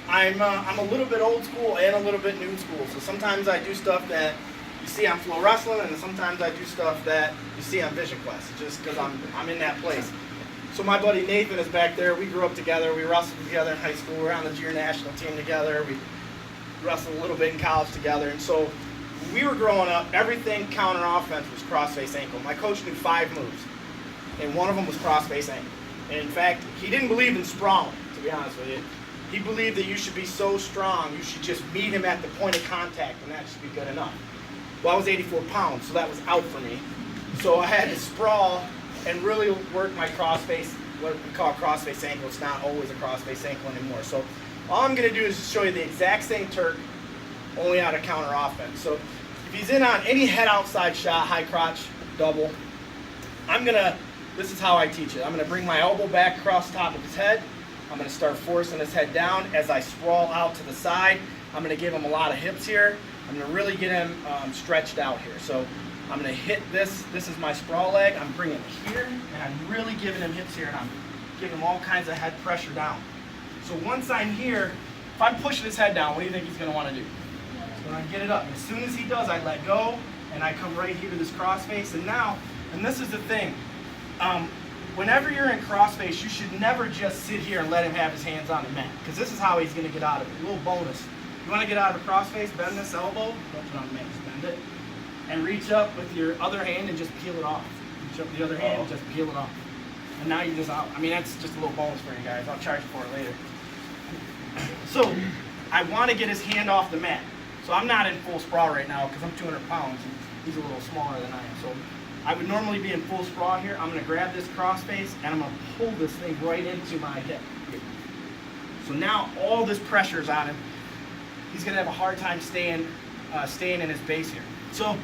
I'm a little bit old school and a little bit new school. So sometimes I do stuff that you see on Flow Wrestling, and sometimes I do stuff that you see on Vision Quest, just because I'm in that place. So my buddy Nathan is back there. We grew up together. We wrestled together in high school. We were on the junior national team together. We wrestled a little bit in college together. And so when we were growing up, everything counter offense was cross-face ankle. My coach knew 5 moves, and one of them was cross-face ankle. And in fact, he didn't believe in sprawling, to be honest with you. He believed that you should be so strong, you should just meet him at the point of contact, and that should be good enough. Well, I was 84 pounds, so that was out for me. So I had to sprawl and really work my cross-face, what we call cross-face ankle. It's not always a cross-face ankle anymore. So all I'm going to do is just show you the exact same Turk, only out of counter offense. So if he's in on any head outside shot, high crotch, double, this is how I teach it. I'm going to bring my elbow back across the top of his head. I'm going to start forcing his head down. As I sprawl out to the side, I'm going to give him a lot of hips here. I'm going to really get him stretched out here. So I'm going to hit this. This is my sprawl leg. I'm bringing it here, and I'm really giving him hips here, and I'm giving him all kinds of head pressure down. So once I'm here, if I'm pushing his head down, what do you think he's going to want to do? He's going to get it up. As soon as he does, I let go, and I come right here to this crossface. And now, and this is the thing, whenever you're in crossface, you should never just sit here and let him have his hands on the mat, because this is how he's going to get out of it. A little bonus. You want to get out of a crossface, bend this elbow, don't put on the mat, just bend it, and reach up with your other hand and just peel it off. Reach up with the other hand and just peel it off. And now you're just out. I mean, that's just a little bonus for you guys. I'll charge you for it later. So I want to get his hand off the mat. So I'm not in full sprawl right now because I'm 200 pounds and he's a little smaller than I am. So I would normally be in full sprawl here. I'm going to grab this crossface and I'm going to pull this thing right into my hip here. So now all this pressure is on him. He's going to have a hard time staying in his base here. So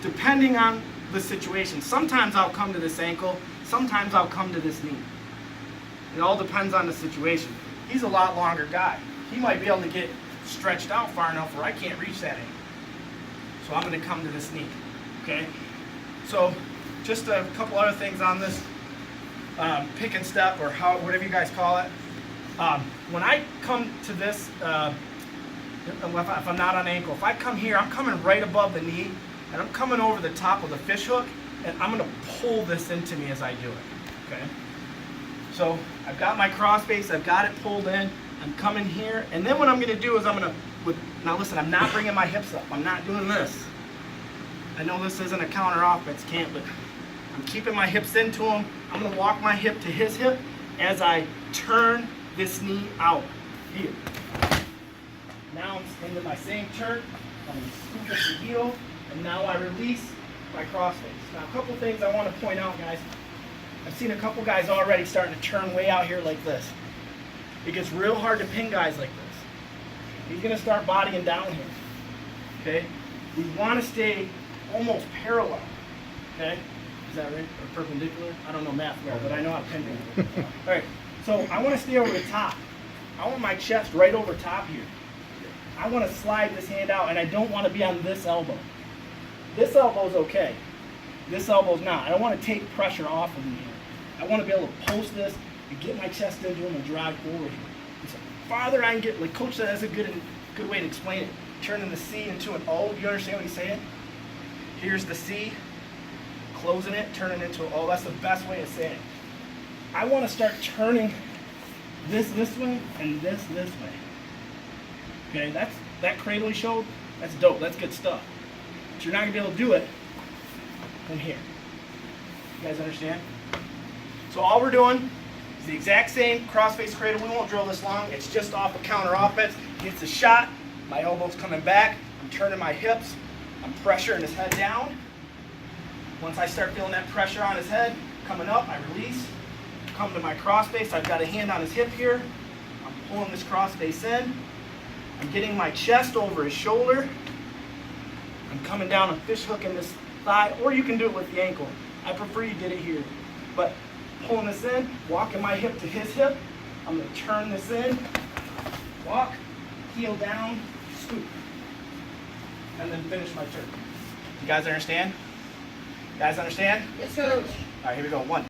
depending on the situation, sometimes I'll come to this ankle, sometimes I'll come to this knee. It all depends on the situation. He's a lot longer guy. He might be able to get stretched out far enough where I can't reach that ankle. So I'm going to come to this knee. Okay? So just a couple other things on this pick and step, or whatever you guys call it. When I come to this, if I'm not on ankle, if I come here, I'm coming right above the knee, and I'm coming over the top of the fish hook, and I'm going to pull this into me as I do it. Okay? So I've got my crossface, I've got it pulled in, I'm coming here, and then what I'm going to do is now listen, I'm not bringing my hips up, I'm not doing this. I know this isn't a counter offense, but I'm keeping my hips into him. I'm going to walk my hip to his hip as I turn this knee out here. Now I'm into my same Turk. I'm going to scoop at the heel, and now I release my crossface. Now a couple things I want to point out, guys. I've seen a couple guys already starting to turn way out here like this. It gets real hard to pin guys like this. He's going to start bodying down here. Okay? We want to stay almost parallel. Okay? Is that right? Or perpendicular? I don't know math well, but I know how to pin them. All right. So I want to stay over the top. I want my chest right over top here. I want to slide this hand out, and I don't want to be on this elbow. This elbow's okay. This elbow's not. I don't want to take pressure off of me here. I want to be able to post this and get my chest into him and drive forward here. And so farther I can get, like Coach said, that's a good way to explain it. Turning the C into an O. Do you understand what he's saying? Here's the C, closing it, turning it into an O. That's the best way to say it. I want to start turning this way and this way. Okay, that cradle he showed, that's dope, that's good stuff. But you're not going to be able to do it from here. You guys understand? So all we're doing is the exact same crossface cradle. We won't drill this long. It's just off a counter offense. Gets a shot, my elbow's coming back, I'm turning my hips, I'm pressuring his head down. Once I start feeling that pressure on his head coming up, I release, come to my crossface. I've got a hand on his hip here. I'm pulling this crossface in. I'm getting my chest over his shoulder. I'm coming down and fish hooking this thigh, or you can do it with the ankle. I prefer you did it here. But pulling this in, walking my hip to his hip. I'm going to turn this in, walk, heel down, scoop, and then finish my turn. You guys understand? You guys understand? Yes, Coach. All right, here we go. 1.